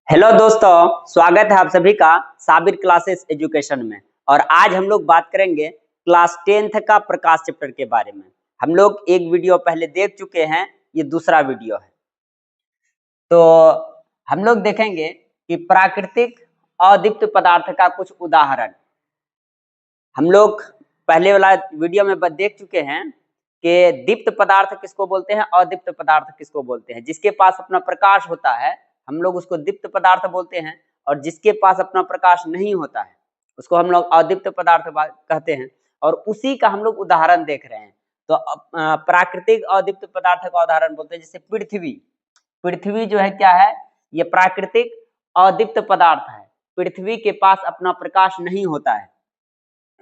Hello दोस्तों, स्वागत है आप सभी का साबिर क्लासेस एजुकेशन में। और आज हम लोग बात करेंगे क्लास 10th का प्रकाश चैप्टर के बारे में। हम लोग एक वीडियो पहले देख चुके हैं, ये दूसरा वीडियो है। तो हम लोग देखेंगे कि प्राकृतिक अदीप्त पदार्थ का कुछ उदाहरण। हम लोग पहले वाला वीडियो में देख चुके हैं कि दीप्त पदार्थ किसको बोलते हैं, अदीप्त पदार्थ किसको बोलते हैं। जिसके पास अपना प्रकाश होता है हम लोग उसको दीप्त पदार्थ बोलते हैं, और जिसके पास अपना प्रकाश नहीं होता है उसको हम लोग अदीप्त पदार्थ कहते हैं। और उसी का हम लोग उदाहरण देख रहे हैं। तो प्राकृतिक अदीप्त पदार्थ का उदाहरण बोलते हैं, जैसे पृथ्वी। पृथ्वी जो है क्या है, ये प्राकृतिक अदीप्त पदार्थ है। पृथ्वी के पास अपना प्रकाश नहीं होता है।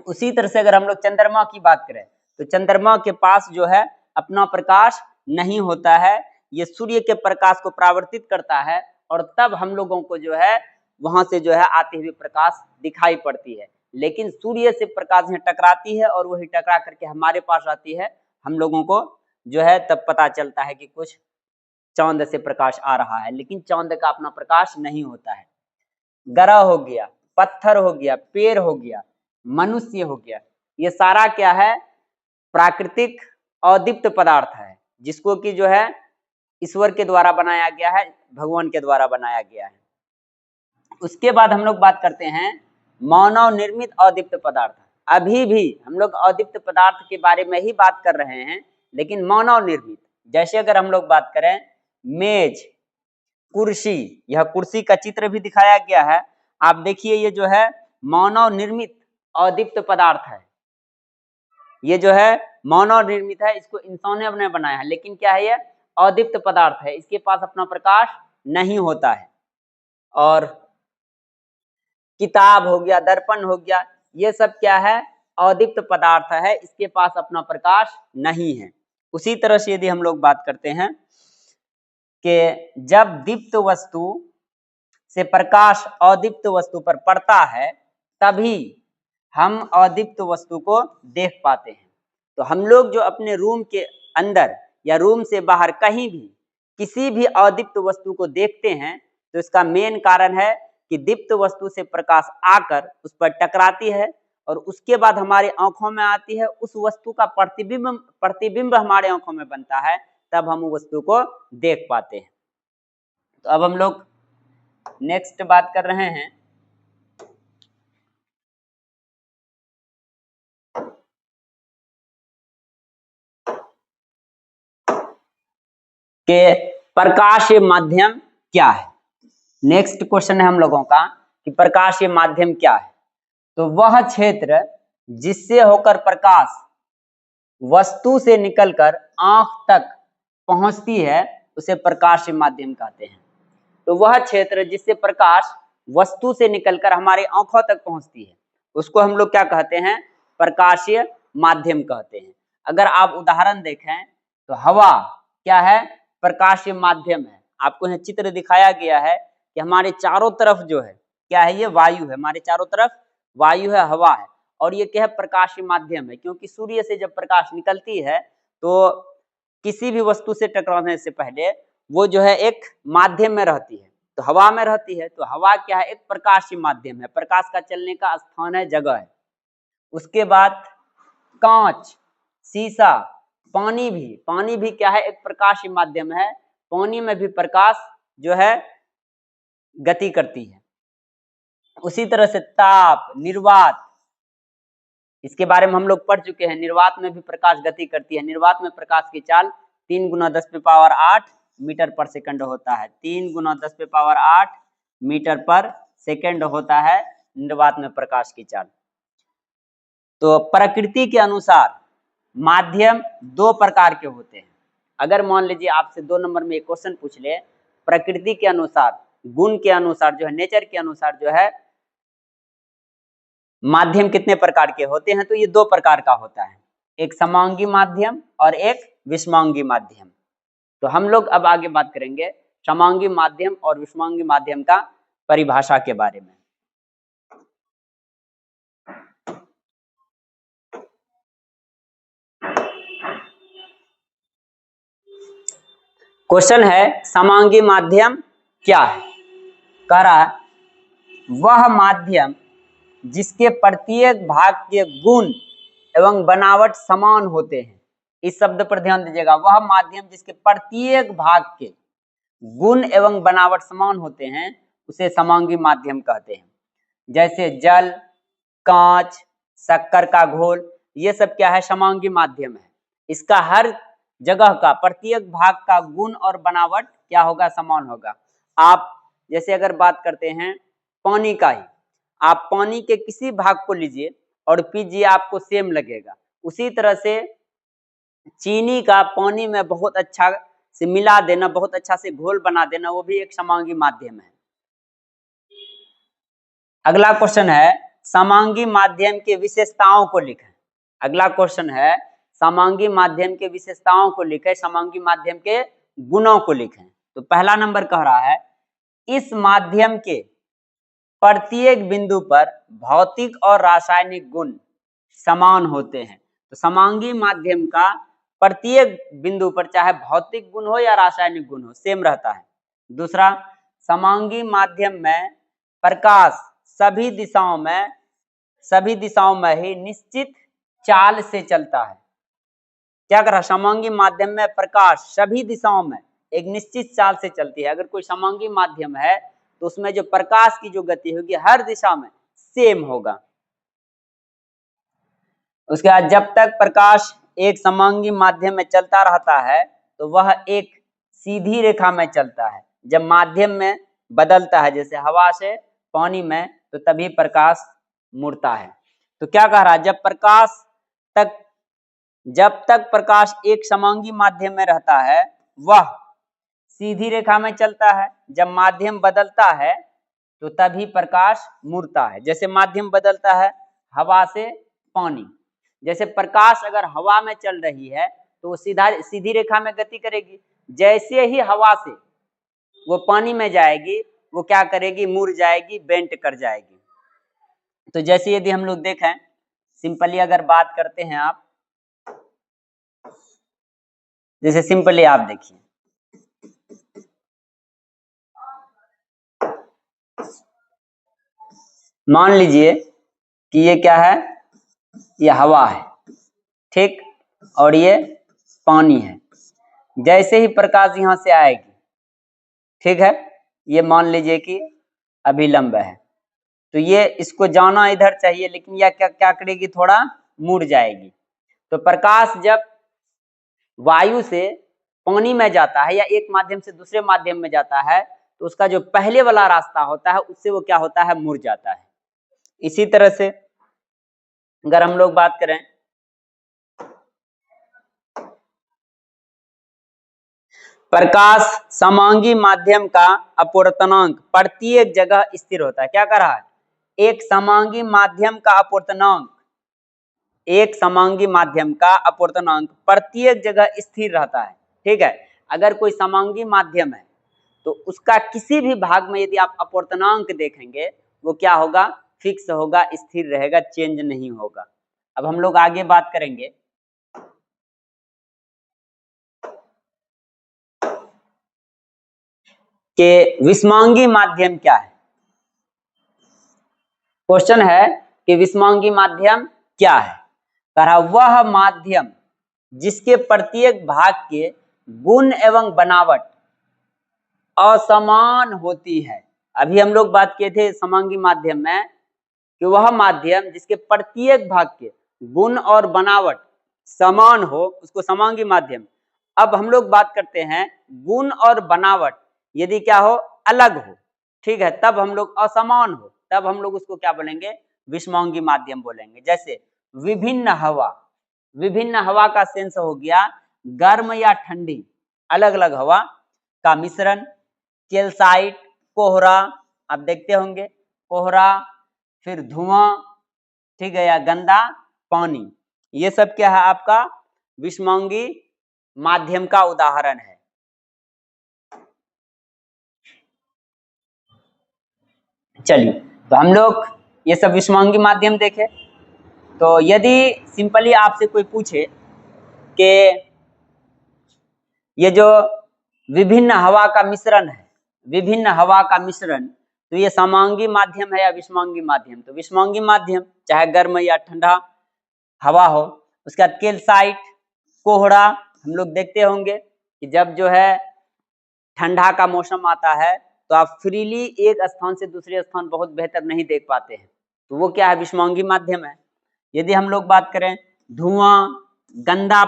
उसी तरह से अगर हम लोग चंद्रमा की बात करें तो चंद्रमा के पास जो है अपना प्रकाश नहीं होता है। ये सूर्य के प्रकाश को परावर्तित करता है और तब हम लोगों को जो है वहां से जो है आती हुई प्रकाश दिखाई पड़ती है। लेकिन सूर्य से प्रकाश में टकराती है और वही टकरा करके हमारे पास आती है। हम लोगों को जो है तब पता चलता है कि कुछ चांद से प्रकाश आ रहा है, लेकिन चांद का अपना प्रकाश नहीं होता है। ग्रह हो गया, पत्थर हो गया, पेड़ हो गया, मनुष्य हो गया, ये सारा क्या है, प्राकृतिक अदीप्त पदार्थ है, जिसको कि जो है ईश्वर के द्वारा बनाया गया है, भगवान के द्वारा बनाया गया है। उसके बाद हम लोग बात करते हैं मानव निर्मित अदीप्त पदार्थ। अभी भी हम लोग अदीप्त पदार्थ के बारे में ही बात कर रहे हैं, लेकिन मानव निर्मित, जैसे अगर हम लोग बात करें मेज, कुर्सी, यह कुर्सी का चित्र भी दिखाया गया है। आप देखिए ये जो है मानव निर्मित अदीप्त पदार्थ है। ये जो है मानव निर्मित है, इसको इंसानों ने बनाया है, लेकिन क्या है ये अदीप्त पदार्थ है, इसके पास अपना प्रकाश नहीं होता है। और किताब हो गया, दर्पण हो गया, ये सब क्या है, अदीप्त पदार्थ है, इसके पास अपना प्रकाश नहीं है। उसी तरह से यदि हम लोग बात करते हैं कि जब दीप्त वस्तु से प्रकाश अदीप्त वस्तु पर पड़ता है तभी हम अदीप्त वस्तु को देख पाते हैं। तो हम लोग जो अपने रूम के अंदर या रूम से बाहर कहीं भी किसी भी अदीप्त वस्तु को देखते हैं तो इसका मेन कारण है कि दीप्त वस्तु से प्रकाश आकर उस पर टकराती है और उसके बाद हमारी आंखों में आती है। उस वस्तु का प्रतिबिंब हमारे आंखों में बनता है, तब हम वस्तु को देख पाते हैं। तो अब हम लोग नेक्स्ट बात कर रहे हैं कि प्रकाश माध्यम क्या है। नेक्स्ट क्वेश्चन है हम लोगों का कि प्रकाश माध्यम क्या है। तो वह क्षेत्र जिससे होकर प्रकाश वस्तु से निकलकर आंख तक पहुंचती है उसे प्रकाश माध्यम कहते हैं। तो वह क्षेत्र जिससे प्रकाश वस्तु से निकलकर हमारी आंखों तक पहुंचती है उसको हम लोग क्या कहते हैं, प्रकाशीय माध्यम कहते हैं। अगर आप उदाहरण देखें तो हवा क्या है, प्रकाशीय माध्यम है। आपको यह चित्र दिखाया गया है कि हमारे चारों तरफ जो है क्या है, ये वायु है, हमारे चारों तरफ वायु है, हवा है, और ये क्या है, प्रकाशीय माध्यम है। क्योंकि सूर्य से जब प्रकाश निकलती है तो किसी भी वस्तु से टकराने से पहले वो जो है एक माध्यम में रहती है, तो हवा में रहती है। तो हवा क्या है, एक प्रकाशीय माध्यम है, प्रकाश का चलने का स्थान है, जगह है। उसके बाद कांच, शीशा, पानी भी क्या है, एक प्रकाशीय माध्यम है। पानी में भी प्रकाश जो है गति करती है। उसी तरह से ताप, निर्वात, इसके बारे में हम लोग पढ़ चुके हैं। निर्वात में भी प्रकाश गति करती है। निर्वात में प्रकाश की चाल 3 × 10⁸ मीटर पर सेकंड होता है। 3 × 10⁸ मीटर पर सेकंड होता है निर्वात में प्रकाश की चाल। तो प्रकृति के अनुसार माध्यम 2 प्रकार के होते हैं। अगर मान लीजिए आपसे 2 नंबर में एक क्वेश्चन पूछ ले, प्रकृति के अनुसार, गुण के अनुसार जो है, नेचर के अनुसार जो है माध्यम कितने प्रकार के होते हैं, तो ये 2 प्रकार का होता है, एक समांगी माध्यम और एक विषमांगी माध्यम। तो हम लोग अब आगे बात करेंगे समांगी माध्यम और विषमांगी माध्यम का परिभाषा के बारे में। क्वेश्चन है समांगी माध्यम क्या है। कह रहा है वह माध्यम जिसके प्रत्येक भाग के गुण एवं बनावट समान होते हैं। इस शब्द पर ध्यान दीजिएगा, वह माध्यम जिसके प्रत्येक भाग के गुण एवं बनावट समान होते हैं उसे समांगी माध्यम कहते हैं। जैसे जल, कांच, शक्कर का घोल, ये सब क्या है, समांगी माध्यम है। इसका हर जगह का प्रत्येक भाग का गुण और बनावट क्या होगा, समान होगा। आप जैसे अगर बात करते हैं पानी का ही, आप पानी के किसी भाग को लीजिए और पीजिए, आपको सेम लगेगा। उसी तरह से चीनी का पानी में बहुत अच्छा से मिला देना, बहुत अच्छा से घोल बना देना, वो भी एक समांगी माध्यम है। अगला क्वेश्चन है समांगी माध्यम के विशेषताओं को लिखें। अगला क्वेश्चन है समांगी माध्यम के विशेषताओं को लिखें, समांगी माध्यम के गुणों को लिखें। तो पहला नंबर कह रहा है इस माध्यम के प्रत्येक बिंदु पर भौतिक और रासायनिक गुण समान होते हैं। तो समांगी माध्यम का प्रत्येक बिंदु पर चाहे भौतिक गुण हो या रासायनिक गुण हो, सेम रहता है। दूसरा, समांगी माध्यम में प्रकाश सभी दिशाओं में ही निश्चित चाल से चलता है। क्या कर रहा, समांगी माध्यम में प्रकाश सभी दिशाओं में एक निश्चित चाल से चलती है। अगर कोई समांगी माध्यम है तो उसमें जो प्रकाश की जो गति होगी हर दिशा में सेम होगा। उसके बाद जब तक प्रकाश एक समांगी माध्यम में चलता रहता है तो वह एक सीधी रेखा में चलता है। जब माध्यम में बदलता है जैसे हवा से पानी में, तो तभी प्रकाश मुड़ता है। तो क्या कह रहा है, जब तक प्रकाश एक समांगी माध्यम में रहता है वह सीधी रेखा में चलता है। जब माध्यम बदलता है तो तभी प्रकाश मुड़ता है। जैसे माध्यम बदलता है हवा से पानी, जैसे प्रकाश अगर हवा में चल रही है तो वो सीधी रेखा में गति करेगी। जैसे ही हवा से वो पानी में जाएगी वो क्या करेगी, मुड़ जाएगी, बेंट कर जाएगी। तो जैसे यदि हम लोग देखें, सिंपली अगर बात करते हैं आप, जैसे सिंपली आप देखिए, मान लीजिए कि ये क्या है, ये हवा है, ठीक, और ये पानी है। जैसे ही प्रकाश यहां से आएगी, ठीक है, ये मान लीजिए कि अभिलंब है, तो ये इसको जाना इधर चाहिए, लेकिन यह क्या करेगी, थोड़ा मुड़ जाएगी। तो प्रकाश जब वायु से पानी में जाता है या एक माध्यम से दूसरे माध्यम में जाता है तो उसका जो पहले वाला रास्ता होता है उससे वो क्या होता है, मुड़ जाता है। इसी तरह से अगर हम लोग बात करें, प्रकाश समांगी माध्यम का अपवर्तनांक प्रत्येक जगह स्थिर होता है। क्या कर रहा है, एक समांगी माध्यम का अपवर्तनांक प्रत्येक जगह स्थिर रहता है। ठीक है, अगर कोई समांगी माध्यम है तो उसका किसी भी भाग में यदि आप अपवर्तनांक देखेंगे वो क्या होगा, फिक्स होगा, स्थिर रहेगा, चेंज नहीं होगा। अब हम लोग आगे बात करेंगे कि विषमांगी माध्यम क्या है। क्वेश्चन है कि विषमांगी माध्यम क्या है। कहा वह माध्यम जिसके प्रत्येक भाग के गुण एवं बनावट असमान होती है। अभी हम लोग बात किए थे समांगी माध्यम में कि वह माध्यम जिसके प्रत्येक भाग के गुण और बनावट समान हो उसको समांगी माध्यम। अब हम लोग बात करते हैं गुण और बनावट यदि क्या हो, अलग हो, ठीक है, तब हम लोग असमान हो, तब हम लोग उसको क्या बोलेंगे, विषमांगी माध्यम बोलेंगे। जैसे विभिन्न हवा का सेंस हो गया गर्म या ठंडी, अलग अलग हवा का मिश्रण, कैल्साइट, कोहरा, आप देखते होंगे कोहरा, फिर धुआं, ठीक है, या गंदा पानी, ये सब क्या है आपका विषमांगी माध्यम का उदाहरण है। चलिए, तो हम लोग ये सब विषमांगी माध्यम देखे। तो यदि सिंपली आपसे कोई पूछे कि ये जो विभिन्न हवा का मिश्रण है, विभिन्न हवा का मिश्रण तो ये समांगी माध्यम है या विषमांगी माध्यम? तो विषमांगी माध्यम, चाहे गर्म या ठंडा हवा हो। उसके बाद कैल्साइट, कोहरा, हम लोग देखते होंगे कि जब जो है ठंडा का मौसम आता है तो आप फ्रीली एक स्थान से दूसरे स्थान बहुत बेहतर नहीं देख पाते हैं, तो वो क्या है? विषमांगी माध्यम है। यदि हम लोग बात करें धुआं, गंदा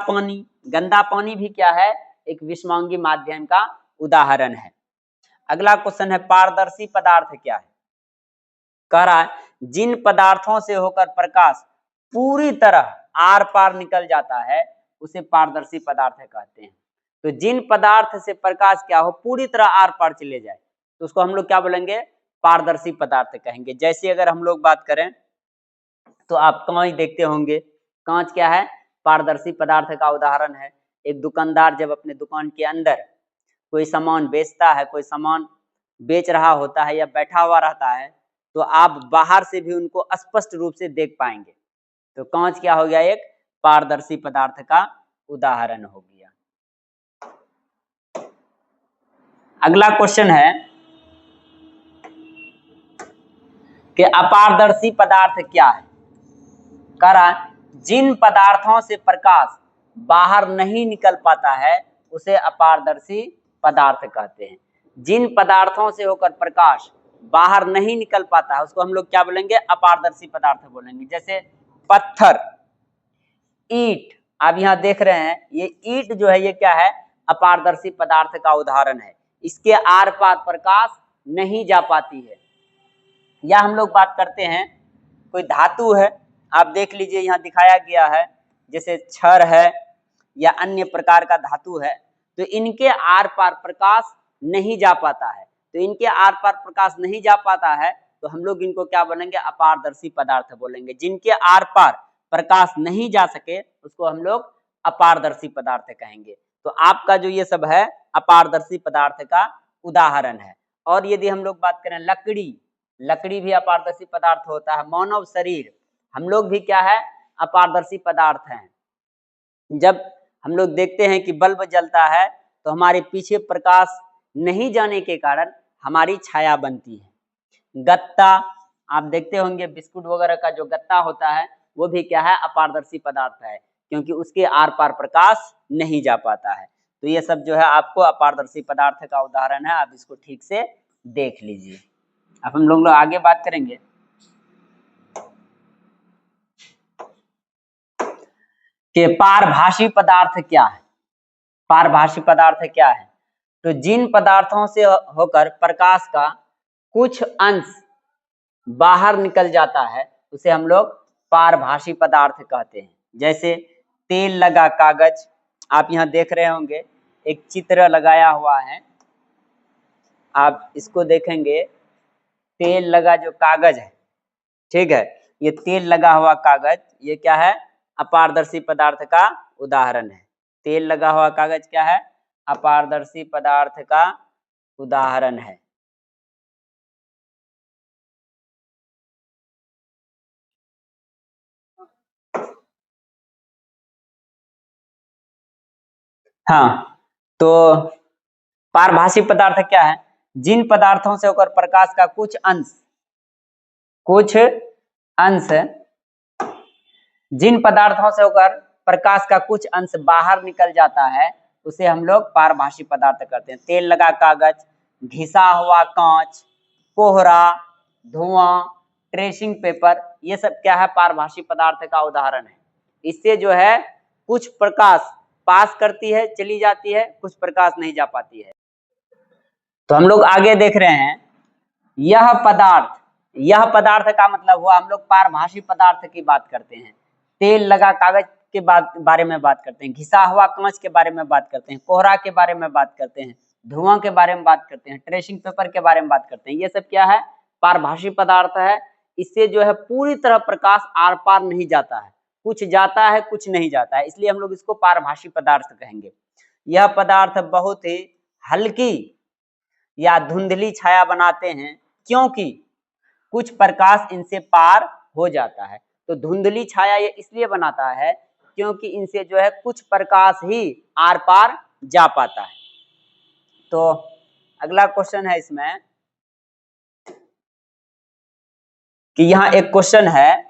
पानी भी क्या है? एक विषमांगी माध्यम का उदाहरण है। अगला क्वेश्चन है पारदर्शी पदार्थ क्या है? कह रहा है जिन पदार्थों से होकर प्रकाश पूरी तरह आर पार निकल जाता है उसे पारदर्शी पदार्थ कहते हैं। तो जिन पदार्थ से प्रकाश क्या हो, पूरी तरह आर पार चले जाए, तो उसको हम लोग क्या बोलेंगे? पारदर्शी पदार्थ कहेंगे। जैसे अगर हम लोग बात करें तो आप कांच देखते होंगे, कांच क्या है? पारदर्शी पदार्थ का उदाहरण है। एक दुकानदार जब अपने दुकान के अंदर कोई सामान बेचता है, कोई सामान बेच रहा होता है या बैठा हुआ रहता है, तो आप बाहर से भी उनको स्पष्ट रूप से देख पाएंगे। तो कांच क्या हो गया? एक पारदर्शी पदार्थ का उदाहरण हो गया। अगला क्वेश्चन है कि अपारदर्शी पदार्थ क्या है? कह रहा है जिन पदार्थों से प्रकाश बाहर नहीं निकल पाता है उसे अपारदर्शी पदार्थ कहते हैं। जिन पदार्थों से होकर प्रकाश बाहर नहीं निकल पाता है उसको हम लोग क्या बोलेंगे? अपारदर्शी पदार्थ बोलेंगे। जैसे पत्थर, ईंट, आप यहाँ देख रहे हैं ये ईंट जो है ये क्या है? अपारदर्शी पदार्थ का उदाहरण है। इसके आर पार प्रकाश नहीं जा पाती है। या हम लोग बात करते हैं कोई धातु है, आप देख लीजिए यहाँ दिखाया गया है, जैसे छड़ है या अन्य प्रकार का धातु है, तो इनके आर पार प्रकाश नहीं जा पाता है। तो इनके आर पार प्रकाश नहीं जा पाता है तो हम लोग इनको क्या बोलेंगे? अपारदर्शी पदार्थ बोलेंगे। जिनके आर पार प्रकाश नहीं जा सके उसको हम लोग अपारदर्शी पदार्थ कहेंगे। तो आपका जो ये सब है अपारदर्शी पदार्थ का उदाहरण है। और यदि हम लोग बात करें लकड़ी भी अपारदर्शी पदार्थ होता है। मानव शरीर, हम लोग भी क्या है? अपारदर्शी पदार्थ हैं। जब हम लोग देखते हैं कि बल्ब जलता है तो हमारे पीछे प्रकाश नहीं जाने के कारण हमारी छाया बनती है। गत्ता, आप देखते होंगे बिस्कुट वगैरह का जो गत्ता होता है वो भी क्या है? अपारदर्शी पदार्थ है, क्योंकि उसके आर पार प्रकाश नहीं जा पाता है। तो ये सब जो है आपको अपारदर्शी पदार्थ का उदाहरण है, आप इसको ठीक से देख लीजिए। अब हम लोग आगे बात करेंगे कि पारभासी पदार्थ क्या है? पारभासी पदार्थ क्या है? तो जिन पदार्थों से होकर प्रकाश का कुछ अंश बाहर निकल जाता है उसे हम लोग पारभासी पदार्थ कहते हैं। जैसे तेल लगा कागज, आप यहाँ देख रहे होंगे एक चित्र लगाया हुआ है, आप इसको देखेंगे, तेल लगा जो कागज है, ठीक है, ये तेल लगा हुआ कागज ये क्या है? अपारदर्शी पदार्थ का उदाहरण है। तेल लगा हुआ कागज क्या है? अपारदर्शी पदार्थ का उदाहरण है। हाँ, तो पारभासी पदार्थ क्या है? जिन पदार्थों से होकर प्रकाश का जिन पदार्थों से होकर प्रकाश का कुछ अंश बाहर निकल जाता है उसे हम लोग पारभासी पदार्थ कहते हैं। तेल लगा कागज, घिसा हुआ कांच, कोहरा, धुआं, ट्रेसिंग पेपर, ये सब क्या है? पारभासी पदार्थ का उदाहरण है। इससे जो है कुछ प्रकाश पास करती है, चली जाती है, कुछ प्रकाश नहीं जा पाती है। तो हम लोग आगे देख रहे हैं यह पदार्थ का मतलब हुआ, हम लोग पारभासी पदार्थ की बात करते हैं। तेल लगा कागज के बारे में बात करते हैं, घिसा हुआ कांच के बारे में बात करते हैं, कोहरा के बारे में बात करते हैं, धुआं के बारे में बात करते हैं, ट्रेसिंग पेपर के बारे में बात करते हैं। ये सब क्या है? पारभासी पदार्थ है। इससे जो है पूरी तरह प्रकाश आर पार नहीं जाता है, कुछ जाता है कुछ नहीं जाता है, इसलिए हम लोग इसको पारभासी पदार्थ कहेंगे। यह पदार्थ बहुत ही हल्की या धुंधली छाया बनाते हैं क्योंकि कुछ प्रकाश इनसे पार हो जाता है। तो धुंधली छाया ये इसलिए बनाता है क्योंकि इनसे जो है कुछ प्रकाश ही आर पार जा पाता है। तो अगला क्वेश्चन है इसमें कि यहाँ एक क्वेश्चन है,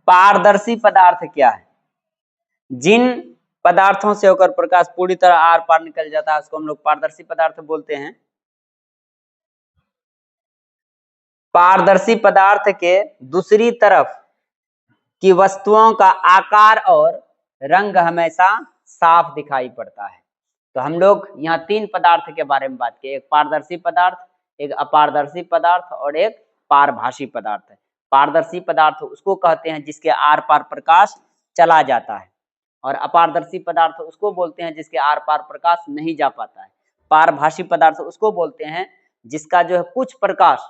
पारदर्शी पदार्थ क्या है? जिन पदार्थों से होकर प्रकाश पूरी तरह आर पार निकल जाता है उसको हम लोग पारदर्शी पदार्थ बोलते हैं। पारदर्शी पदार्थ के दूसरी तरफ की वस्तुओं का आकार और रंग हमेशा साफ दिखाई पड़ता है। तो हम लोग यहाँ तीन पदार्थ के बारे में बात की, एक पारदर्शी पदार्थ, एक अपारदर्शी पदार्थ और एक पारभासी पदार्थ है। पारदर्शी पदार्थ उसको कहते हैं जिसके आर पार प्रकाश चला जाता है, और अपारदर्शी पदार्थ उसको बोलते हैं जिसके आर पार प्रकाश नहीं जा पाता है। पारभासी पदार्थ उसको बोलते हैं जिसका जो है कुछ प्रकाश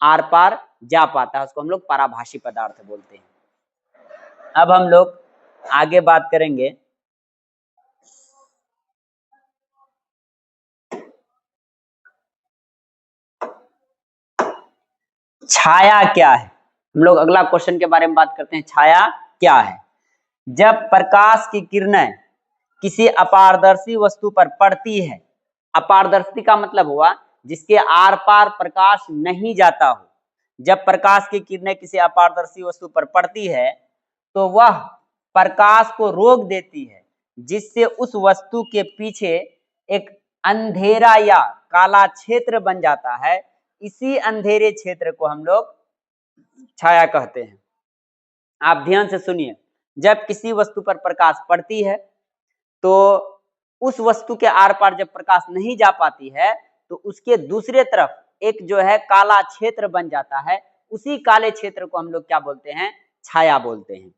आर पार जा पाता है, उसको हम लोग पारभासी पदार्थ बोलते हैं। अब हम लोग आगे बात करेंगे छाया क्या है। हम लोग अगला क्वेश्चन के बारे में बात करते हैं, छाया क्या है? जब प्रकाश की किरणें किसी अपारदर्शी वस्तु पर पड़ती है, अपारदर्शी का मतलब हुआ जिसके आर पार प्रकाश नहीं जाता हो। जब प्रकाश की किरणें किसी अपारदर्शी वस्तु पर पड़ती है तो वह प्रकाश को रोक देती है, जिससे उस वस्तु के पीछे एक अंधेरा या काला क्षेत्र बन जाता है। इसी अंधेरे क्षेत्र को हम लोग छाया कहते हैं। आप ध्यान से सुनिए, जब किसी वस्तु पर प्रकाश पड़ती है तो उस वस्तु के आर पार जब प्रकाश नहीं जा पाती है तो उसके दूसरे तरफ एक जो है काला क्षेत्र बन जाता है। उसी काले क्षेत्र को हम लोग क्या बोलते हैं? छाया बोलते हैं।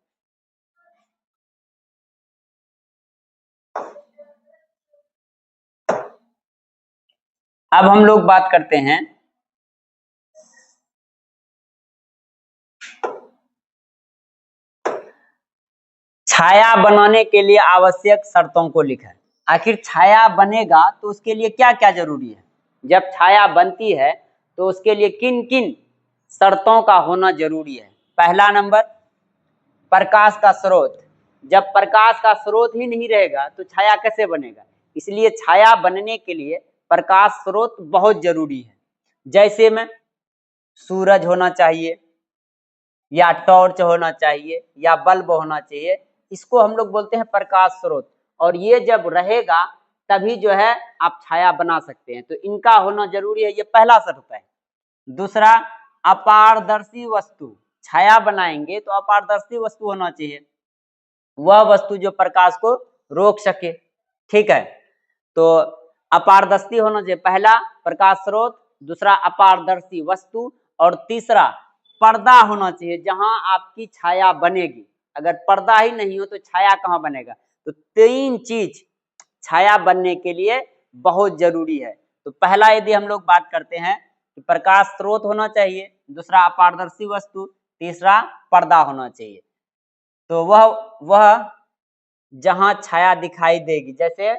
अब हम लोग बात करते हैं छाया बनाने के लिए आवश्यक शर्तों को लिखें। आखिर छाया बनेगा तो उसके लिए क्या क्या जरूरी है? जब छाया बनती है तो उसके लिए किन किन शर्तों का होना जरूरी है? पहला नंबर, प्रकाश का स्रोत। जब प्रकाश का स्रोत ही नहीं रहेगा तो छाया कैसे बनेगा? इसलिए छाया बनने के लिए प्रकाश स्रोत बहुत जरूरी है। जैसे में सूरज होना चाहिए, या टॉर्च होना चाहिए, या बल्ब होना चाहिए, इसको हम लोग बोलते हैं प्रकाश स्रोत। और ये जब रहेगा तभी जो है आप छाया बना सकते हैं, तो इनका होना जरूरी है, ये पहला शर्त है। दूसरा, अपारदर्शी वस्तु। छाया बनाएंगे तो अपारदर्शी वस्तु होना चाहिए, वह वस्तु जो प्रकाश को रोक सके। ठीक है, तो अपारदर्शी होना चाहिए, पहला प्रकाश स्रोत, दूसरा अपारदर्शी वस्तु, और तीसरा पर्दा होना चाहिए जहां आपकी छाया बनेगी। अगर पर्दा ही नहीं हो तो छाया कहाँ बनेगा? तो तीन चीज छाया बनने के लिए बहुत जरूरी है। तो पहला यदि हम लोग बात करते हैं कि प्रकाश स्रोत होना चाहिए, दूसरा अपारदर्शी वस्तु, तीसरा पर्दा होना चाहिए। तो वह जहां छाया दिखाई देगी, जैसे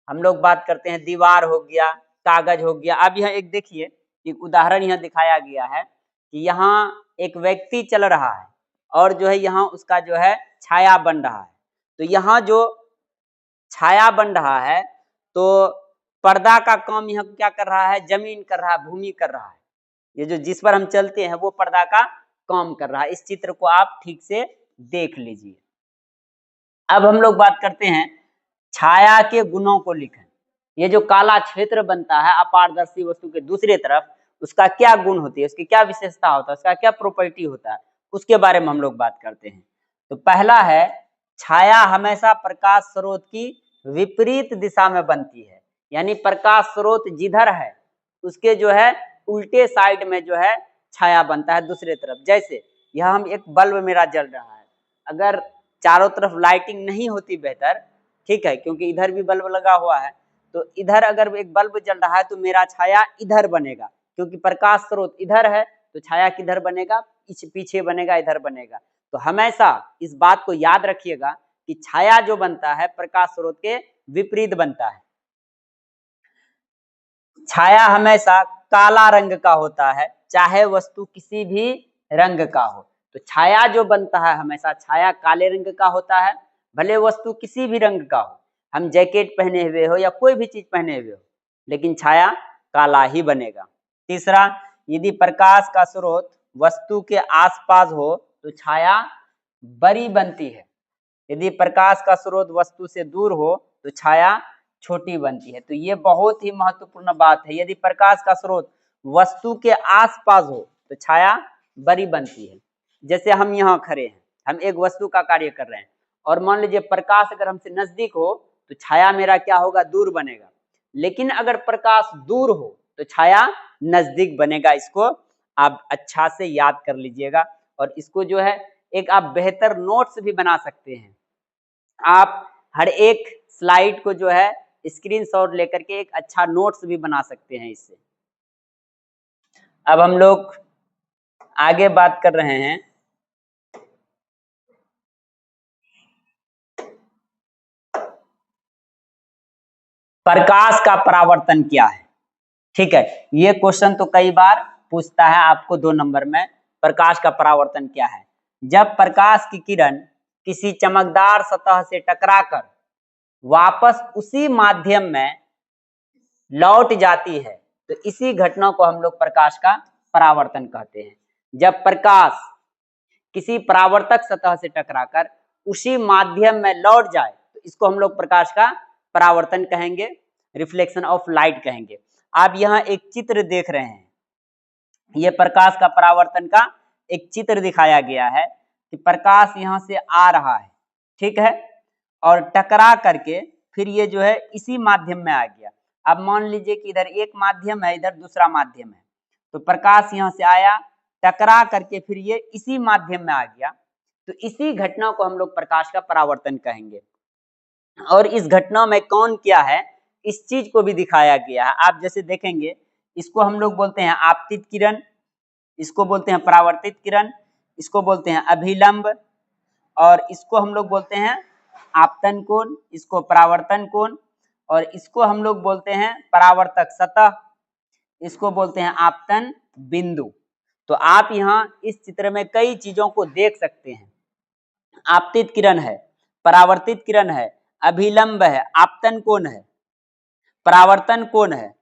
हम लोग बात करते हैं दीवार हो गया, कागज हो गया। अब यहाँ एक देखिए, एक उदाहरण यहाँ दिखाया गया है कि यहाँ एक व्यक्ति चल रहा है और जो है यहाँ उसका जो है छाया बन रहा है। तो यहाँ जो छाया बन रहा है तो पर्दा का काम यहाँ क्या कर रहा है? जमीन कर रहा है, भूमि कर रहा है। ये जो जिस पर हम चलते हैं वो पर्दा का काम कर रहा है। इस चित्र को आप ठीक से देख लीजिए। अब हम लोग बात करते हैं छाया के गुणों को लिखें। ये जो काला क्षेत्र बनता है अपारदर्शी वस्तु के दूसरे तरफ, उसका क्या गुण होती है, उसकी क्या विशेषता होता है, उसका क्या प्रॉपर्टी होता है, उसके बारे में हम लोग बात करते हैं। तो पहला है, छाया हमेशा प्रकाश स्रोत की विपरीत दिशा में बनती है। यानी प्रकाश स्रोत जिधर है उसके जो है उल्टे साइड में जो है छाया बनता है दूसरे तरफ। जैसे यह हम एक बल्ब मेरा जल रहा है, अगर चारों तरफ लाइटिंग नहीं होती बेहतर, ठीक है, क्योंकि इधर भी बल्ब लगा हुआ है, तो इधर अगर एक बल्ब जल रहा है तो मेरा छाया इधर बनेगा, क्योंकि प्रकाश स्रोत इधर है तो छाया किधर बनेगा? पीछे बनेगा, इधर बनेगा। तो हमेशा इस बात को याद रखिएगा कि छाया जो बनता है प्रकाश स्रोत के विपरीत बनता है। छाया हमेशा काला रंग का होता है, चाहे वस्तु किसी भी रंग का हो। तो छाया जो बनता है हमेशा छाया काले रंग का होता है, भले वस्तु किसी भी रंग का हो, हम जैकेट पहने हुए हो या कोई भी चीज पहने हुए हो, लेकिन छाया काला ही बनेगा। तीसरा, यदि प्रकाश का स्रोत वस्तु के आसपास हो तो छाया बड़ी बनती है। यदि प्रकाश का स्रोत वस्तु से दूर हो तो छाया छोटी बनती है। तो ये बहुत ही महत्वपूर्ण बात है। यदि प्रकाश का स्रोत वस्तु के आसपास हो तो छाया बड़ी बनती है। जैसे हम यहाँ खड़े हैं, हम एक वस्तु का कार्य कर रहे हैं और मान लीजिए प्रकाश अगर हमसे नजदीक हो तो छाया मेरा क्या होगा, दूर बनेगा। लेकिन अगर प्रकाश दूर हो तो छाया नजदीक बनेगा। इसको आप अच्छा से याद कर लीजिएगा और इसको जो है एक आप बेहतर नोट्स भी बना सकते हैं। आप हर एक स्लाइड को जो है स्क्रीनशॉट लेकर के एक अच्छा नोट्स भी बना सकते हैं इससे। अब हम लोग आगे बात कर रहे हैं प्रकाश का परावर्तन क्या है। ठीक है, ये क्वेश्चन तो कई बार पूछता है आपको 2 नंबर में, प्रकाश का परावर्तन क्या है। जब प्रकाश की किरण किसी चमकदार सतह से टकराकर वापस उसी माध्यम में लौट जाती है तो इसी घटना को हम लोग प्रकाश का परावर्तन कहते हैं। जब प्रकाश किसी परावर्तक सतह से टकराकर उसी माध्यम में लौट जाए तो इसको हम लोग प्रकाश का परावर्तन कहेंगे, रिफ्लेक्शन ऑफ लाइट कहेंगे। आप यहाँ एक चित्र देख रहे हैं, ये प्रकाश का परावर्तन का एक चित्र दिखाया गया है कि प्रकाश यहाँ से आ रहा है, ठीक है, और टकरा करके फिर ये जो है इसी माध्यम में आ गया। अब मान लीजिए कि इधर एक माध्यम है, इधर दूसरा माध्यम है, तो प्रकाश यहाँ से आया, टकरा करके फिर ये इसी माध्यम में आ गया, तो इसी घटना को हम लोग प्रकाश का परावर्तन कहेंगे। और इस घटना में कौन क्या है इस चीज को भी दिखाया गया है। आप जैसे देखेंगे, इसको हम लोग बोलते हैं आपतित किरण, इसको बोलते हैं परावर्तित किरण, इसको बोलते हैं अभिलंब, और इसको हम लोग बोलते हैं आपतन कोण, इसको परावर्तन कोण, और इसको हम लोग बोलते हैं परावर्तक सतह, इसको बोलते हैं आपतन बिंदु। तो आप यहाँ इस चित्र में कई चीजों को देख सकते हैं। आपतित किरण है, परावर्तित किरण है, अभिलंब है, आपतन कोण है, परावर्तन कोण है,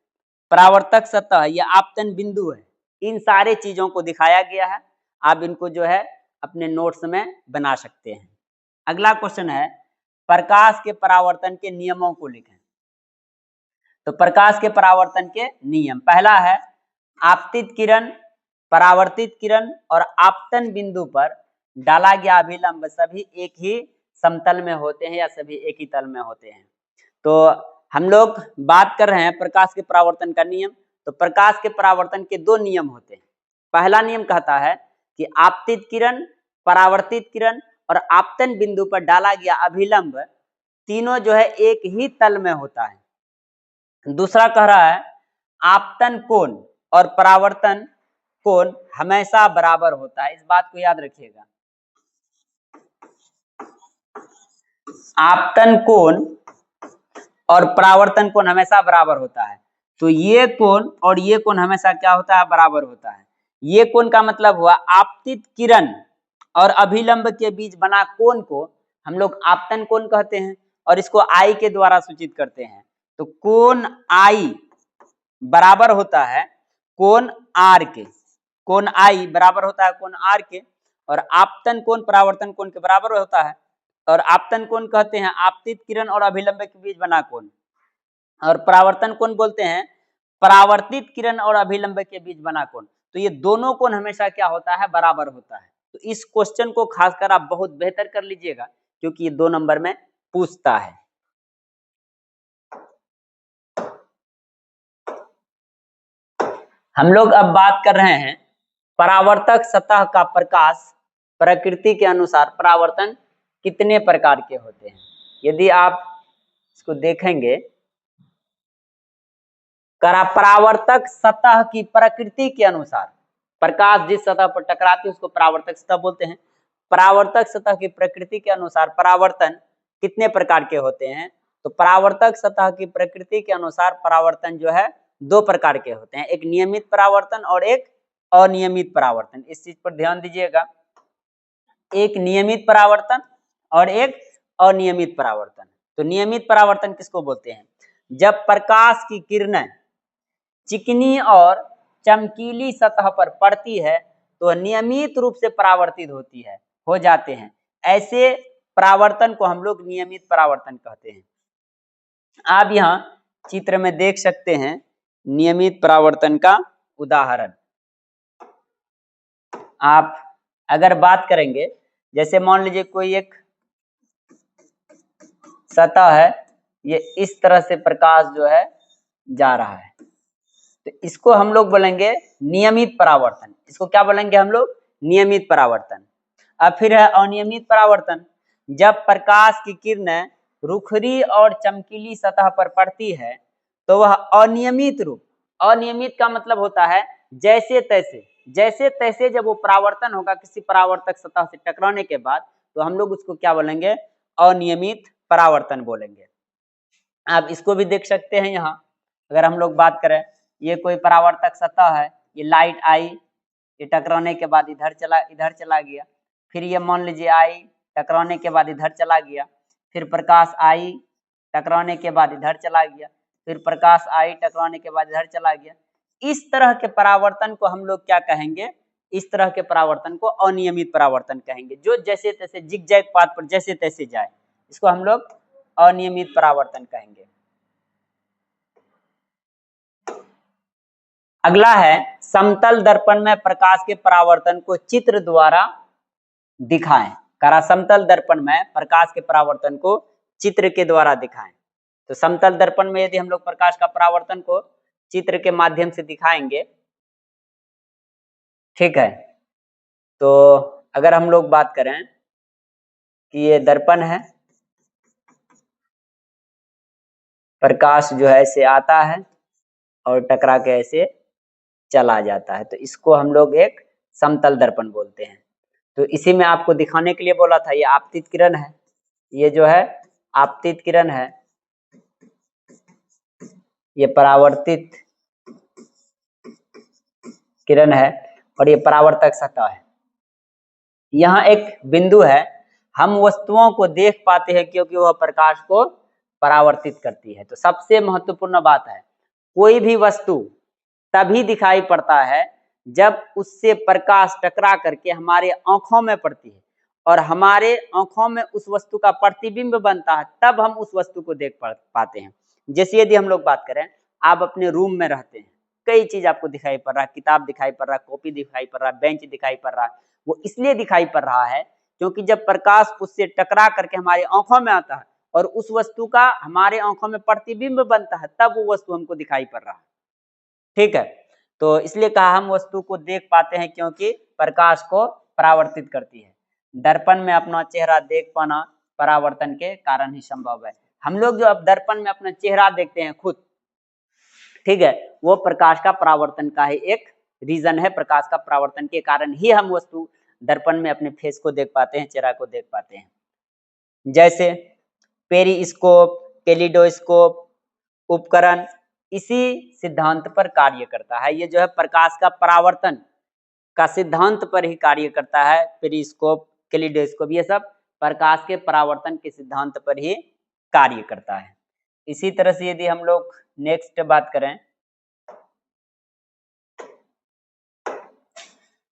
परावर्तक सतह या आपतन बिंदु है। इन सारे चीजों को दिखाया गया है। आप इनको जो है अपने नोट्स में बना सकते हैं। अगला क्वेश्चन है प्रकाश के परावर्तन के नियमों को लिखें। तो प्रकाश के परावर्तन के नियम, पहला है आपतित किरण, परावर्तित किरण और आपतन बिंदु पर डाला गया अभिलंब सभी एक ही समतल में होते हैं या सभी एक ही तल में होते हैं। तो हम लोग बात कर रहे हैं प्रकाश के परावर्तन का नियम। तो प्रकाश के परावर्तन के 2 नियम होते हैं। पहला नियम कहता है कि आपतित किरण, परावर्तित किरण और आपतन बिंदु पर डाला गया अभिलंब तीनों जो है एक ही तल में होता है। दूसरा कह रहा है आपतन कोण और परावर्तन कोण हमेशा बराबर होता है। इस बात को याद रखिएगा, आपतन कोण और परावर्तन कोण हमेशा बराबर होता है। तो ये कोण और ये कोण हमेशा क्या होता है, बराबर होता है। ये कोण का मतलब हुआ आपतित किरण और अभिलंब के बीच बना कोण को हम लोग आपतन कोण कहते हैं और इसको आई के द्वारा सूचित करते हैं। तो कोण आई बराबर होता है कोण आर के, कोण आई बराबर होता है कोण आर के, और आपतन कोण परावर्तन कोण के बराबर होता है। और आपतन कोण कहते हैं आपतित किरण और अभिलंब के बीच बना कोण, और परावर्तन कोण बोलते हैं परावर्तित किरण और अभिलंब के बीच बना कोण। तो ये दोनों कोण हमेशा क्या होता है, बराबर होता है। तो इस क्वेश्चन को खासकर आप बहुत बेहतर कर लीजिएगा क्योंकि ये 2 नंबर में पूछता है। हम लोग अब बात कर रहे हैं परावर्तक सतह का प्रकाश प्रकृति के अनुसार परावर्तन कितने प्रकार के होते हैं। यदि आप इसको देखेंगे, परावर्तक सतह की प्रकृति के अनुसार प्रकाश जिस सतह पर टकराती है उसको परावर्तक सतह बोलते हैं। परावर्तक सतह की प्रकृति के अनुसार परावर्तन कितने प्रकार के होते हैं। तो परावर्तक सतह की प्रकृति के अनुसार परावर्तन जो है 2 प्रकार के होते हैं, एक नियमित परावर्तन और एक अनियमित परावर्तन। इस चीज पर ध्यान दीजिएगा, एक नियमित परावर्तन और एक अनियमित परावर्तन। तो नियमित परावर्तन किसको बोलते हैं, जब प्रकाश की किरणें चिकनी और चमकीली सतह पर पड़ती है तो नियमित रूप से परावर्तित होती है, हो जाते हैं। ऐसे परावर्तन को हम लोग नियमित परावर्तन कहते हैं। आप यहाँ चित्र में देख सकते हैं नियमित परावर्तन का उदाहरण। आप अगर बात करेंगे, जैसे मान लीजिए कोई एक सतह है, ये इस तरह से प्रकाश जो है जा रहा है, तो इसको हम लोग बोलेंगे नियमित परावर्तन। इसको क्या बोलेंगे हम लोग? नियमित परावर्तन। अब फिर है अनियमित परावर्तन। जब प्रकाश की किरणें रुखरी और चमकीली सतह पर पड़ती है तो वह अनियमित रूप, अनियमित का मतलब होता है जैसे तैसे जब वो परावर्तन होगा किसी परावर्तक सतह से टकराने के बाद, तो हम लोग उसको क्या बोलेंगे? अनियमित परावर्तन बोलेंगे। आप इसको भी देख सकते हैं यहाँ। अगर हम लोग बात करें, ये कोई परावर्तक सतह है, ये लाइट आई, ये टकराने के बाद इधर चला गया, फिर ये मान लीजिए आई, टकराने के बाद इधर चला गया, फिर प्रकाश आई, टकराने के बाद इधर चला गया, फिर प्रकाश आई, टकराने के बाद इधर चला गया। इस तरह के परावर्तन को हम लोग क्या कहेंगे? इस तरह के परावर्तन को अनियमित परावर्तन कहेंगे, जो जैसे तैसे जिगजैग पाथ पर जैसे तैसे जाए, इसको हम लोग अनियमित परावर्तन कहेंगे। अगला है समतल दर्पण में प्रकाश के परावर्तन को चित्र द्वारा दिखाएं। करा समतल दर्पण में प्रकाश के परावर्तन को चित्र के द्वारा दिखाएं। तो समतल दर्पण में यदि हम लोग प्रकाश का परावर्तन को चित्र के माध्यम से दिखाएंगे, ठीक है, तो अगर हम लोग बात करें कि ये दर्पण है, प्रकाश जो है ऐसे आता है और टकरा के ऐसे चला जाता है, तो इसको हम लोग एक समतल दर्पण बोलते हैं। तो इसी में आपको दिखाने के लिए बोला था, ये आपतित किरण है, ये जो है आपतित किरण है, ये परावर्तित किरण है और ये परावर्तक सतह है। यहाँ एक बिंदु है, हम वस्तुओं को देख पाते हैं क्योंकि वह प्रकाश को परावर्तित करती है। तो सबसे महत्वपूर्ण बात है, कोई भी वस्तु तभी दिखाई पड़ता है जब उससे प्रकाश टकरा करके हमारे आंखों में पड़ती है और हमारे आंखों में उस वस्तु का प्रतिबिंब बनता है, तब हम उस वस्तु को देख पाते हैं। जैसे यदि हम लोग बात करें, आप अपने रूम में रहते हैं, कई चीज आपको दिखाई पड़ रहा है, किताब दिखाई पड़ रहा है, कॉपी दिखाई पड़ रहा है, बेंच दिखाई पड़ रहा है। वो इसलिए दिखाई पड़ रहा है क्योंकि जब प्रकाश उससे टकरा करके हमारे आंखों में आता है और उस वस्तु का हमारे आंखों में प्रतिबिंब बनता है, तब वो वस्तु हमको दिखाई पड़ रहा है। ठीक है, तो इसलिए कहा हम वस्तु को देख पाते हैं क्योंकि प्रकाश को परावर्तित करती है। दर्पण में अपना चेहरा देख पाना परावर्तन के कारण ही संभव है। हम लोग जो अब दर्पण में अपना चेहरा देखते हैं खुद, ठीक है, वो प्रकाश का परावर्तन का ही एक रीजन है। प्रकाश का परावर्तन के कारण ही हम वस्तु दर्पण में अपने फेस को देख पाते हैं, चेहरा को देख पाते हैं। जैसे पेरिस्कोप, कैलिडोस्कोप उपकरण इसी सिद्धांत पर कार्य करता है। ये जो है प्रकाश का परावर्तन का सिद्धांत पर ही कार्य करता है। पेरिस्कोप, कैलिडोस्कोप, ये सब प्रकाश के परावर्तन के सिद्धांत पर ही कार्य करता है। इसी तरह से यदि हम लोग नेक्स्ट बात करें,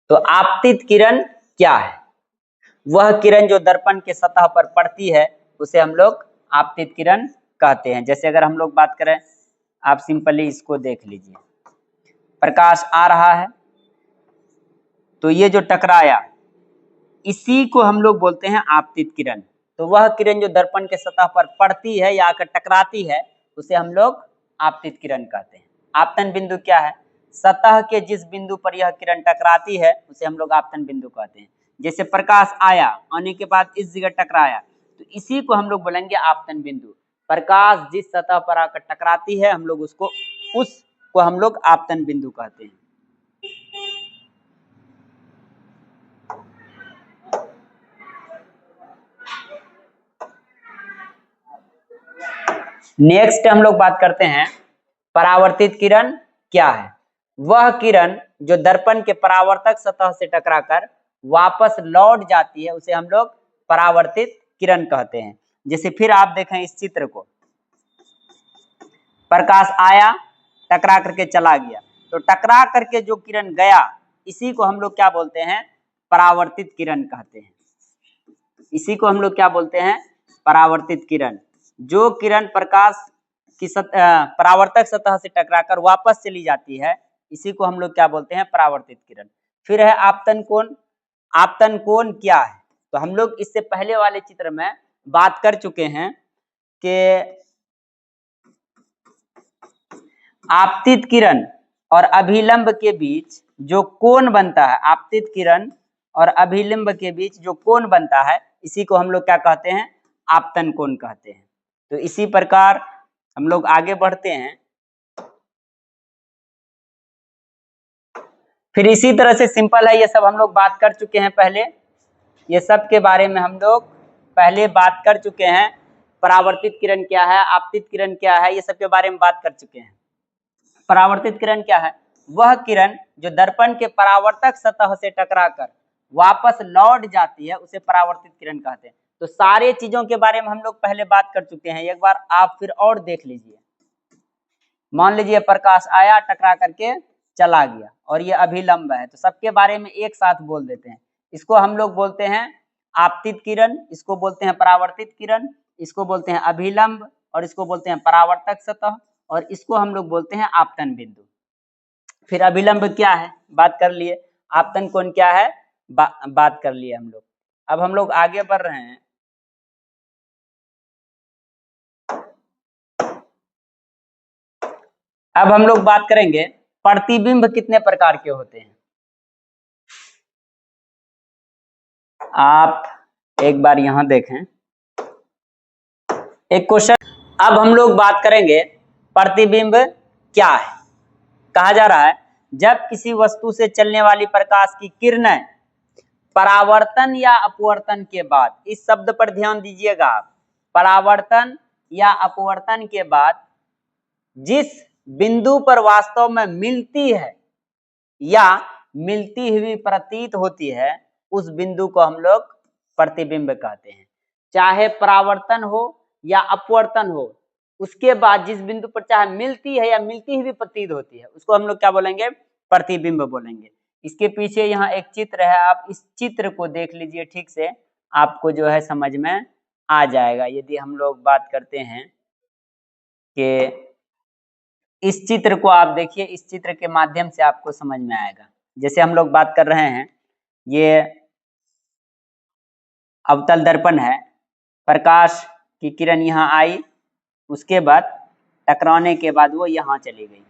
तो आपतित किरण क्या है? वह किरण जो दर्पण के सतह पर पड़ती है उसे हम लोग आपतित किरण कहते हैं। जैसे अगर हम लोग बात करें, आप सिंपली इसको देख लीजिए, प्रकाश आ रहा है तो ये जो टकराया, इसी को हम लोग बोलते हैं आपतित किरण। तो वह किरण जो दर्पण के सतह पर पड़ती है या आकर टकराती है उसे हम लोग आपतित किरण कहते हैं। आपतन बिंदु क्या है? सतह के जिस बिंदु पर यह किरण टकराती है उसे हम लोग आपतन बिंदु कहते हैं। जैसे प्रकाश आया, आने के बाद इस जगह टकराया, तो इसी को हम लोग बोलेंगे आपतन बिंदु। प्रकाश जिस सतह पर आकर टकराती है हम लोग उसको हम लोग आपतन बिंदु कहते हैं। नेक्स्ट हम लोग बात करते हैं परावर्तित किरण क्या है? वह किरण जो दर्पण के परावर्तक सतह से टकराकर वापस लौट जाती है उसे हम लोग परावर्तित किरण कहते हैं। जैसे फिर आप देखें इस चित्र को, प्रकाश आया, टकरा करके चला गया, तो टकरा करके जो किरण गया इसी को हम लोग क्या बोलते हैं, परावर्तित किरण कहते हैं। इसी को हम लोग क्या बोलते हैं, परावर्तित किरण। जो किरण प्रकाश की परावर्तक सतह से टकराकर वापस चली जाती है इसी को हम लोग क्या बोलते हैं, परावर्तित किरण। फिर है आपतन कोण। आपतन कोण क्या है, तो हम लोग इससे पहले वाले चित्र में बात कर चुके हैं कि आपतित किरण और अभिलंब के बीच जो कोण बनता है, आपतित किरण और अभिलंब के बीच जो कोण बनता है इसी को हम लोग क्या कहते हैं, आपतन कोण कहते हैं। तो इसी प्रकार हम लोग आगे बढ़ते हैं। फिर इसी तरह से सिंपल है, ये सब हम लोग बात कर चुके हैं पहले, ये सब के बारे में हम लोग पहले बात कर चुके हैं। परावर्तित किरण क्या है, आपतित किरण क्या है, ये सब के बारे में बात कर चुके हैं। परावर्तित किरण क्या है, वह किरण जो दर्पण के परावर्तक सतह से टकराकर वापस लौट जाती है उसे परावर्तित किरण कहते हैं। तो सारे चीजों के बारे में हम लोग पहले बात कर चुके हैं, एक बार आप फिर और देख लीजिए। मान लीजिए प्रकाश आया, टकरा करके चला गया और ये अभिलंब है, तो सबके बारे में एक साथ बोल देते हैं। इसको हम लोग बोलते हैं आपतित किरण, इसको बोलते हैं परावर्तित किरण, इसको बोलते हैं अभिलंब और इसको बोलते हैं परावर्तक सतह और इसको हम लोग बोलते हैं आपतन बिंदु। फिर अभिलंब क्या है बात कर लिए, आपतन कोण क्या है बात कर लिए हम लोग। अब हम लोग आगे बढ़ रहे हैं। अब हम लोग बात करेंगे प्रतिबिंब कितने प्रकार के होते हैं। आप एक बार यहां देखें एक क्वेश्चन। अब हम लोग बात करेंगे प्रतिबिंब क्या है। कहा जा रहा है जब किसी वस्तु से चलने वाली प्रकाश की किरणें परावर्तन या अपवर्तन के बाद, इस शब्द पर ध्यान दीजिएगा आप, परावर्तन या अपवर्तन के बाद जिस बिंदु पर वास्तव में मिलती है या मिलती हुई प्रतीत होती है उस बिंदु को हम लोग प्रतिबिंब कहते हैं। चाहे परावर्तन हो या अपवर्तन हो, उसके बाद जिस बिंदु पर चाहे मिलती है या मिलती हुई प्रतीत होती है उसको हम लोग क्या बोलेंगे, प्रतिबिंब बोलेंगे। इसके पीछे यहाँ एक चित्र है, आप इस चित्र को देख लीजिए ठीक से, आपको जो है समझ में आ जाएगा। यदि हम लोग बात करते हैं कि इस चित्र को आप देखिए, इस चित्र के माध्यम से आपको समझ में आएगा। जैसे हम लोग बात कर रहे हैं, ये अवतल दर्पण है, प्रकाश की किरण यहाँ आई, उसके बाद टकराने के बाद वो यहाँ चली गई,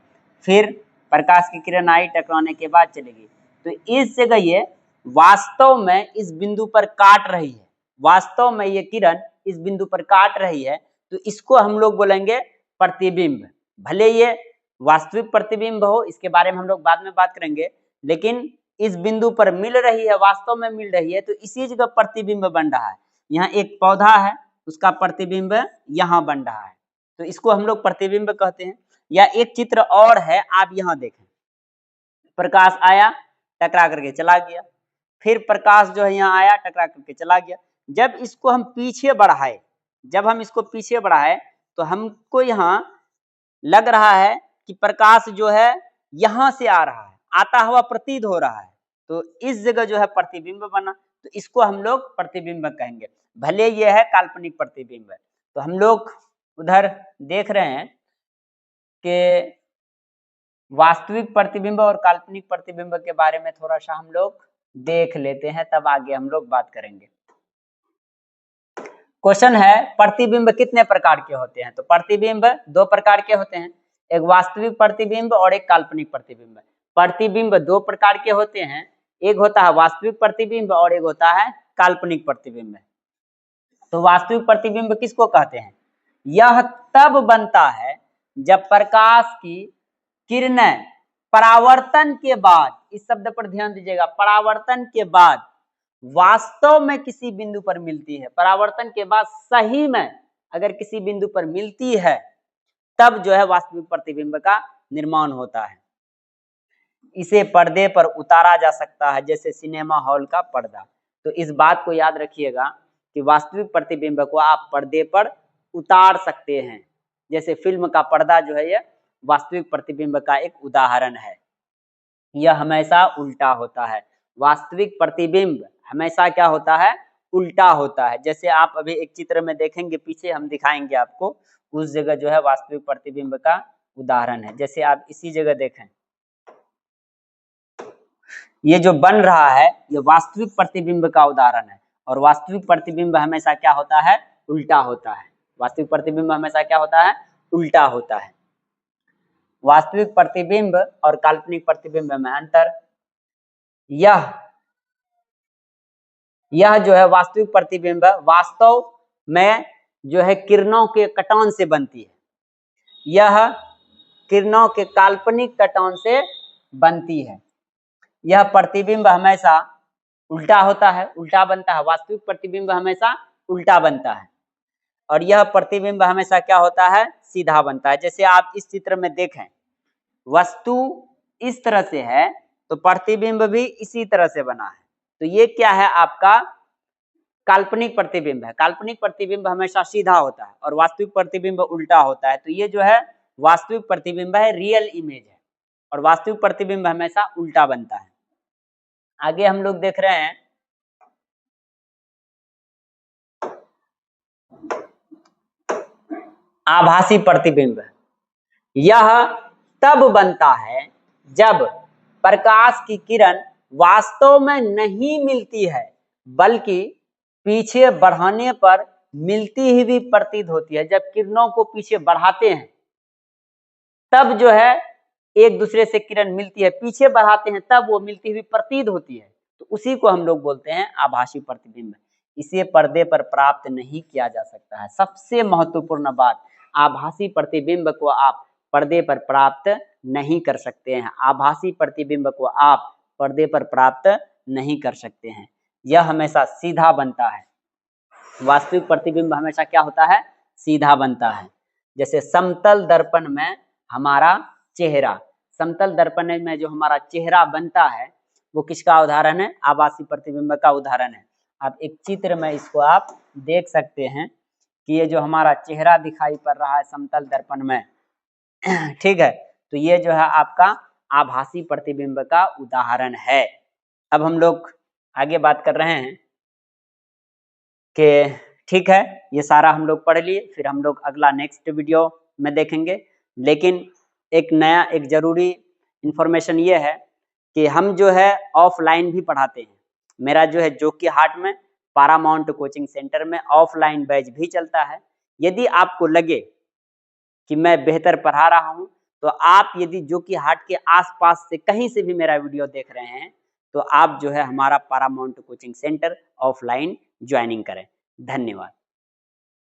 फिर प्रकाश की किरण आई, टकराने के बाद चली गई। तो इस जगह ये वास्तव में इस बिंदु पर काट रही है, वास्तव में ये किरण इस बिंदु पर काट रही है, तो इसको हम लोग बोलेंगे प्रतिबिंब। भले ये वास्तविक प्रतिबिंब हो, इसके बारे में हम लोग बाद में बात करेंगे, लेकिन इस बिंदु पर मिल रही है, वास्तव में मिल रही है, तो इसी जगह प्रतिबिंब बन रहा है। यहाँ एक पौधा है, उसका प्रतिबिंब यहाँ बन रहा है, तो इसको हम लोग प्रतिबिंब कहते हैं। या एक चित्र और है, आप यहाँ देखें, प्रकाश आया, टकरा करके चला गया, फिर प्रकाश जो है यहाँ आया, टकरा करके चला गया। जब इसको हम पीछे बढ़ाए, जब हम इसको पीछे बढ़ाए तो हमको यहाँ लग रहा है कि प्रकाश जो है यहाँ से आ रहा है, आता हुआ प्रतीत हो रहा है, तो इस जगह जो है प्रतिबिंब बना, तो इसको हम लोग प्रतिबिंब कहेंगे। भले ये है काल्पनिक प्रतिबिंब है। तो हम लोग उधर देख रहे हैं कि वास्तविक प्रतिबिंब और काल्पनिक प्रतिबिंब के बारे में थोड़ा सा हम लोग देख लेते हैं, तब आगे हम लोग बात करेंगे। क्वेश्चन है प्रतिबिंब कितने प्रकार के होते हैं। तो प्रतिबिंब दो प्रकार के होते हैं, एक वास्तविक प्रतिबिंब और एक काल्पनिक प्रतिबिंब। प्रतिबिंब दो प्रकार के होते हैं, एक होता है वास्तविक प्रतिबिंब और एक होता है काल्पनिक प्रतिबिंब। तो वास्तविक प्रतिबिंब किसको कहते हैं, यह तब बनता है जब प्रकाश की किरणें परावर्तन के बाद, इस शब्द पर ध्यान दीजिएगा, परावर्तन के बाद वास्तव में किसी बिंदु पर मिलती है, परावर्तन के बाद सही में अगर किसी बिंदु पर मिलती है तब जो है वास्तविक प्रतिबिंब का निर्माण होता है। इसे पर्दे पर उतारा जा सकता है, जैसे सिनेमा हॉल का पर्दा। तो इस बात को याद रखिएगा कि वास्तविक प्रतिबिंब को आप पर्दे पर उतार सकते हैं, जैसे फिल्म का पर्दा जो है ये वास्तविक प्रतिबिंब का एक उदाहरण है। यह हमेशा उल्टा होता है। वास्तविक प्रतिबिंब हमेशा क्या होता है? उल्टा होता है। जैसे आप अभी एक चित्र में देखेंगे, पीछे हम दिखाएंगे आपको, उस जगह जो है वास्तविक प्रतिबिंब का उदाहरण है। जैसे आप इसी जगह देखें, ये जो बन रहा है ये वास्तविक प्रतिबिंब का उदाहरण है। और वास्तविक प्रतिबिंब हमेशा क्या होता है? उल्टा होता है। वास्तविक प्रतिबिंब हमेशा क्या होता है? उल्टा होता है। वास्तविक प्रतिबिंब और काल्पनिक प्रतिबिंब में अंतर, यह जो है वास्तविक प्रतिबिंब वास्तव में जो है किरणों के कटान से बनती है, यह किरणों के काल्पनिक कटान से बनती है। यह प्रतिबिंब हमेशा उल्टा होता है, उल्टा बनता है। वास्तविक प्रतिबिंब हमेशा उल्टा बनता है और यह प्रतिबिंब हमेशा क्या होता है? सीधा बनता है। जैसे आप इस चित्र में देखें, वस्तु इस तरह से है तो प्रतिबिंब भी इसी तरह से बना है। तो ये क्या है? आपका काल्पनिक प्रतिबिंब है। काल्पनिक प्रतिबिंब हमेशा सीधा होता है और वास्तविक प्रतिबिंब उल्टा होता है। तो ये जो है वास्तविक प्रतिबिंब है, रियल इमेज है, और वास्तविक प्रतिबिंब हमेशा उल्टा बनता है। आगे हम लोग देख रहे हैं आभासी प्रतिबिंब। यह तब बनता है जब प्रकाश की किरण वास्तव में नहीं मिलती है बल्कि पीछे बढ़ाने पर मिलती ही भी प्रतीत होती है। जब किरणों को पीछे बढ़ाते हैं तब जो है एक दूसरे से किरण मिलती है, पीछे बढ़ाते हैं तब वो मिलती हुई प्रतीत होती है। तो उसी को हम लोग बोलते हैं आभासी प्रतिबिंब। इसे पर्दे पर प्राप्त नहीं किया जा सकता है। सबसे महत्वपूर्ण बात, आभासी प्रतिबिंब को आप पर्दे पर प्राप्त नहीं कर सकते हैं। आभासी प्रतिबिंब को आप पर्दे पर प्राप्त नहीं कर सकते हैं। यह हमेशा सीधा बनता है। वास्तविक प्रतिबिंब हमेशा क्या होता है? सीधा बनता है। जैसे समतल दर्पण में हमारा चेहरा, समतल दर्पण में जो हमारा चेहरा बनता है वो किसका उदाहरण है? आभासी प्रतिबिंब का उदाहरण है। आप एक चित्र में इसको आप देख सकते हैं कि ये जो हमारा चेहरा दिखाई पड़ रहा है समतल दर्पण में, ठीक है, तो ये जो है आपका आभासी प्रतिबिंब का उदाहरण है। अब हम लोग आगे बात कर रहे हैं कि ठीक है, ये सारा हम लोग पढ़ लिए, फिर हम लोग अगला नेक्स्ट वीडियो में देखेंगे। लेकिन एक जरूरी इंफॉर्मेशन ये है कि हम जो है ऑफलाइन भी पढ़ाते हैं। मेरा जो है जोकीहाट में पारामाउंट कोचिंग सेंटर में ऑफलाइन बैच भी चलता है। यदि आपको लगे कि मैं बेहतर पढ़ा रहा हूँ तो आप यदि जोकीहाट के आसपास से कहीं से भी मेरा वीडियो देख रहे हैं तो आप जो है हमारा Paramount coaching centre offline joining करें। धन्यवाद।